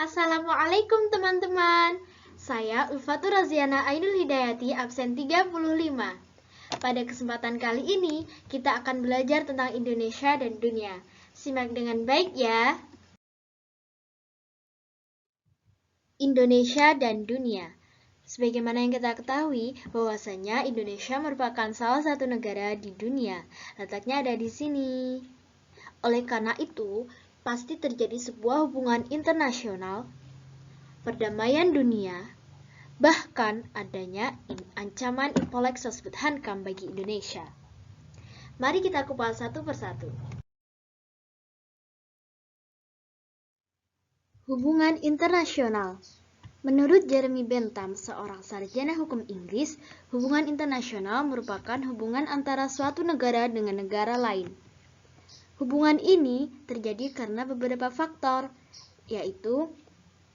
Assalamualaikum teman-teman. Saya Ulfatur Raziana Ainul Hidayati, absen 35. Pada kesempatan kali ini, kita akan belajar tentang Indonesia dan dunia. Simak dengan baik ya. Indonesia dan dunia. Sebagaimana yang kita ketahui, bahwasanya Indonesia merupakan salah satu negara di dunia. Letaknya ada di sini. Oleh karena itu, pasti terjadi sebuah hubungan internasional, perdamaian dunia, bahkan adanya ancaman Impolic Hankam bagi Indonesia. Mari kita kupas satu persatu. Hubungan internasional. Menurut Jeremy Bentham, seorang sarjana hukum Inggris, hubungan internasional merupakan hubungan antara suatu negara dengan negara lain. Hubungan ini terjadi karena beberapa faktor, yaitu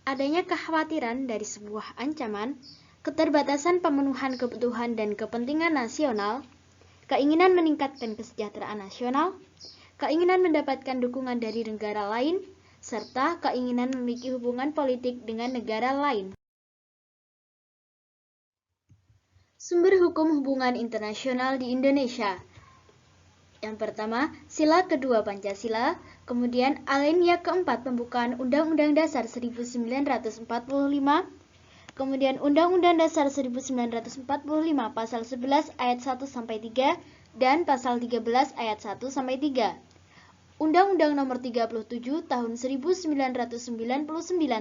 adanya kekhawatiran dari sebuah ancaman, keterbatasan pemenuhan kebutuhan dan kepentingan nasional, keinginan meningkatkan kesejahteraan nasional, keinginan mendapatkan dukungan dari negara lain, serta keinginan memiliki hubungan politik dengan negara lain. Sumber hukum hubungan internasional di Indonesia. Yang pertama, sila kedua Pancasila, kemudian alinea keempat pembukaan Undang-Undang Dasar 1945, kemudian Undang-Undang Dasar 1945 pasal 11 ayat 1-3 dan pasal 13 ayat 1-3. Undang-Undang Nomor 37 Tahun 1999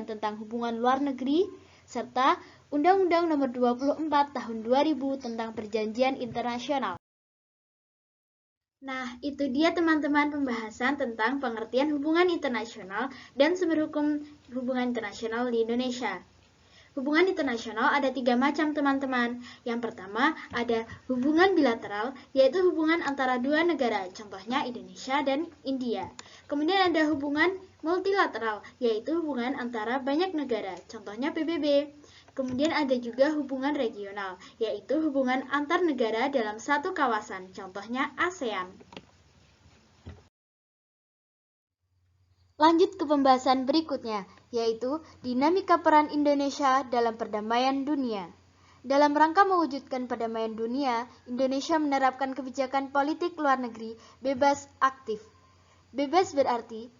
tentang Hubungan Luar Negeri, serta Undang-Undang Nomor 24 Tahun 2000 tentang Perjanjian Internasional. Nah, itu dia teman-teman pembahasan tentang pengertian hubungan internasional dan sumber hukum hubungan internasional di Indonesia. Hubungan internasional ada 3 macam teman-teman. Yang pertama ada hubungan bilateral, yaitu hubungan antara dua negara, contohnya Indonesia dan India. Kemudian ada hubungan multilateral, yaitu hubungan antara banyak negara, contohnya PBB. Kemudian ada juga hubungan regional, yaitu hubungan antar negara dalam satu kawasan, contohnya ASEAN. Lanjut ke pembahasan berikutnya, yaitu dinamika peran Indonesia dalam perdamaian dunia. Dalam rangka mewujudkan perdamaian dunia, Indonesia menerapkan kebijakan politik luar negeri bebas aktif. Bebas berarti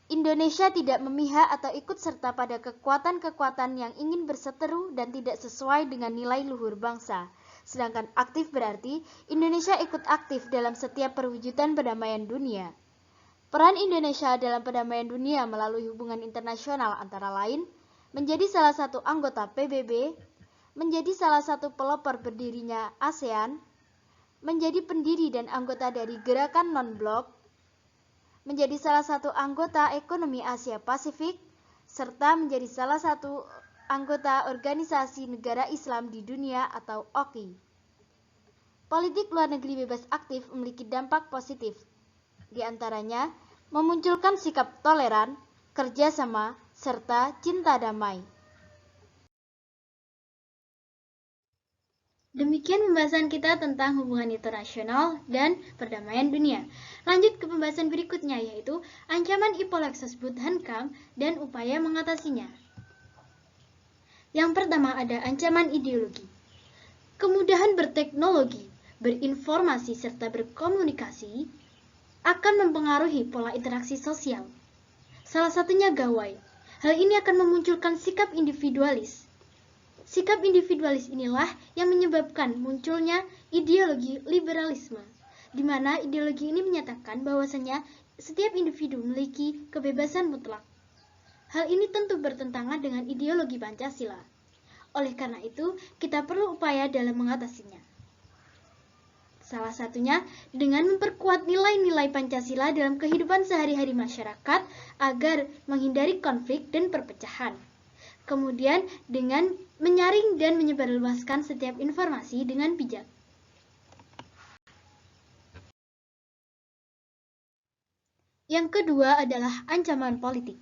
Indonesia tidak memihak atau ikut serta pada kekuatan-kekuatan yang ingin berseteru dan tidak sesuai dengan nilai luhur bangsa. Sedangkan aktif berarti Indonesia ikut aktif dalam setiap perwujudan perdamaian dunia. Peran Indonesia dalam perdamaian dunia melalui hubungan internasional antara lain menjadi salah satu anggota PBB, menjadi salah satu pelopor berdirinya ASEAN, menjadi pendiri dan anggota dari Gerakan Non-Blok, menjadi salah satu anggota Ekonomi Asia Pasifik, serta menjadi salah satu anggota Organisasi Negara Islam di Dunia atau OKI. Politik luar negeri bebas aktif memiliki dampak positif, di antaranya memunculkan sikap toleran, kerjasama, serta cinta damai. Demikian pembahasan kita tentang hubungan internasional dan perdamaian dunia. Lanjut ke pembahasan berikutnya, yaitu ancaman Impolic Hankam dan upaya mengatasinya. Yang pertama ada ancaman ideologi. Kemudahan berteknologi, berinformasi, serta berkomunikasi akan mempengaruhi pola interaksi sosial. Salah satunya gawai. Hal ini akan memunculkan sikap individualis. Sikap individualis inilah yang menyebabkan munculnya ideologi liberalisme, di mana ideologi ini menyatakan bahwasanya setiap individu memiliki kebebasan mutlak. Hal ini tentu bertentangan dengan ideologi Pancasila. Oleh karena itu, kita perlu upaya dalam mengatasinya. Salah satunya dengan memperkuat nilai-nilai Pancasila dalam kehidupan sehari-hari masyarakat agar menghindari konflik dan perpecahan. Kemudian dengan menyaring dan menyebarluaskan setiap informasi dengan bijak. Yang kedua adalah ancaman politik.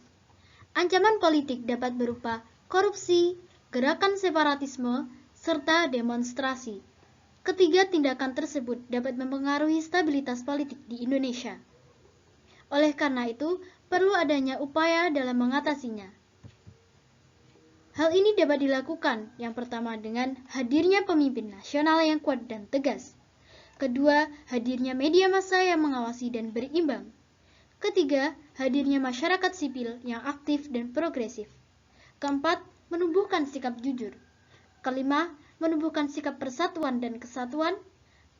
Ancaman politik dapat berupa korupsi, gerakan separatisme, serta demonstrasi. Ketiga tindakan tersebut dapat mempengaruhi stabilitas politik di Indonesia. Oleh karena itu, perlu adanya upaya dalam mengatasinya. Hal ini dapat dilakukan yang pertama dengan hadirnya pemimpin nasional yang kuat dan tegas. Kedua, hadirnya media massa yang mengawasi dan berimbang. Ketiga, hadirnya masyarakat sipil yang aktif dan progresif. Keempat, menumbuhkan sikap jujur. Kelima, menumbuhkan sikap persatuan dan kesatuan.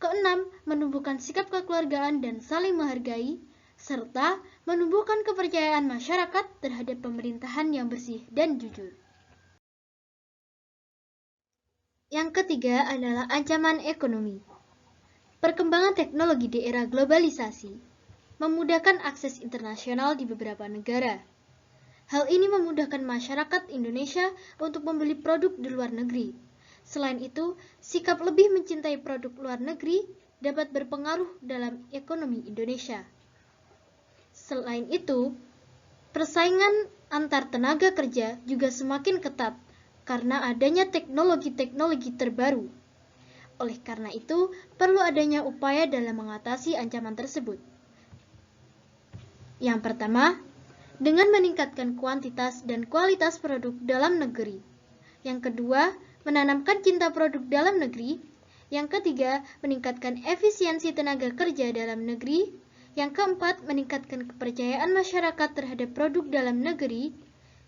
Keenam, menumbuhkan sikap kekeluargaan dan saling menghargai, serta menumbuhkan kepercayaan masyarakat terhadap pemerintahan yang bersih dan jujur. Yang ketiga adalah ancaman ekonomi. Perkembangan teknologi di era globalisasi memudahkan akses internasional di beberapa negara. Hal ini memudahkan masyarakat Indonesia untuk membeli produk di luar negeri. Selain itu, sikap lebih mencintai produk luar negeri dapat berpengaruh dalam ekonomi Indonesia. Selain itu, persaingan antar tenaga kerja juga semakin ketat karena adanya teknologi-teknologi terbaru. Oleh karena itu, perlu adanya upaya dalam mengatasi ancaman tersebut. Yang pertama, dengan meningkatkan kuantitas dan kualitas produk dalam negeri. Yang kedua, menanamkan cinta produk dalam negeri. Yang ketiga, meningkatkan efisiensi tenaga kerja dalam negeri. Yang keempat, meningkatkan kepercayaan masyarakat terhadap produk dalam negeri.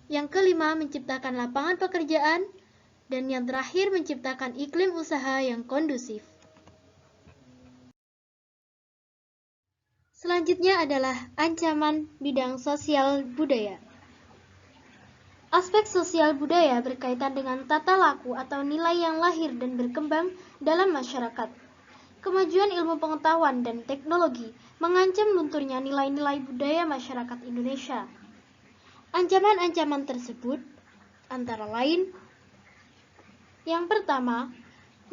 Yang kelima, menciptakan lapangan pekerjaan. Dan yang terakhir, menciptakan iklim usaha yang kondusif. Selanjutnya adalah ancaman bidang sosial budaya. Aspek sosial budaya berkaitan dengan tata laku atau nilai yang lahir dan berkembang dalam masyarakat. Kemajuan ilmu pengetahuan dan teknologi mengancam lunturnya nilai-nilai budaya masyarakat Indonesia. Ancaman-ancaman tersebut antara lain: yang pertama,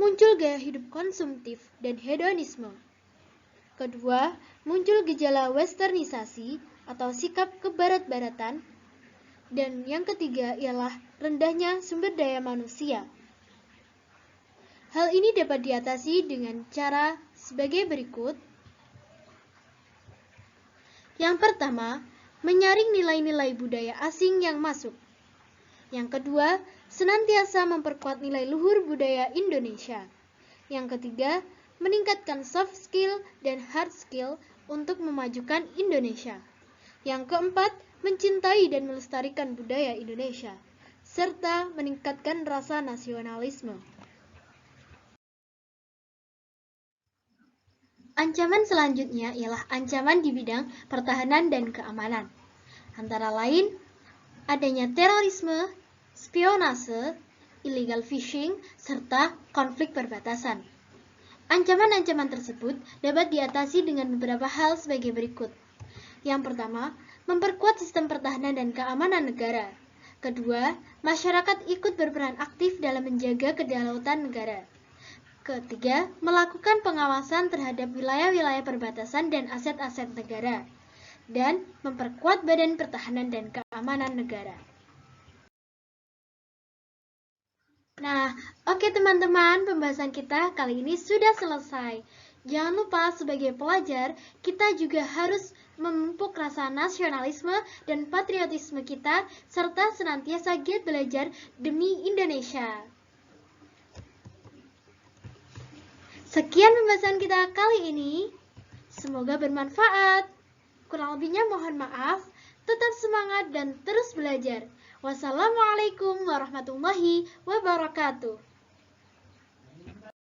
muncul gaya hidup konsumtif dan hedonisme. Kedua, muncul gejala westernisasi atau sikap kebarat-baratan. Dan yang ketiga ialah rendahnya sumber daya manusia. Hal ini dapat diatasi dengan cara sebagai berikut. Yang pertama, menyaring nilai-nilai budaya asing yang masuk. Yang kedua, senantiasa memperkuat nilai luhur budaya Indonesia. Yang ketiga, meningkatkan soft skill dan hard skill untuk memajukan Indonesia. Yang keempat, mencintai dan melestarikan budaya Indonesia, serta meningkatkan rasa nasionalisme. Ancaman selanjutnya ialah ancaman di bidang pertahanan dan keamanan. Antara lain, adanya terorisme, spionase, illegal fishing, serta konflik perbatasan. Ancaman-ancaman tersebut dapat diatasi dengan beberapa hal sebagai berikut. Yang pertama, memperkuat sistem pertahanan dan keamanan negara. Kedua, masyarakat ikut berperan aktif dalam menjaga kedaulatan negara. Ketiga, melakukan pengawasan terhadap wilayah-wilayah perbatasan dan aset-aset negara. Dan memperkuat Badan Pertahanan dan Keamanan Negara. Nah, oke teman-teman, pembahasan kita kali ini sudah selesai. Jangan lupa sebagai pelajar, kita juga harus memupuk rasa nasionalisme dan patriotisme kita, serta senantiasa giat belajar demi Indonesia. Sekian pembahasan kita kali ini. Semoga bermanfaat. Kurang lebihnya mohon maaf. Tetap semangat dan terus belajar. Wassalamualaikum warahmatullahi wabarakatuh.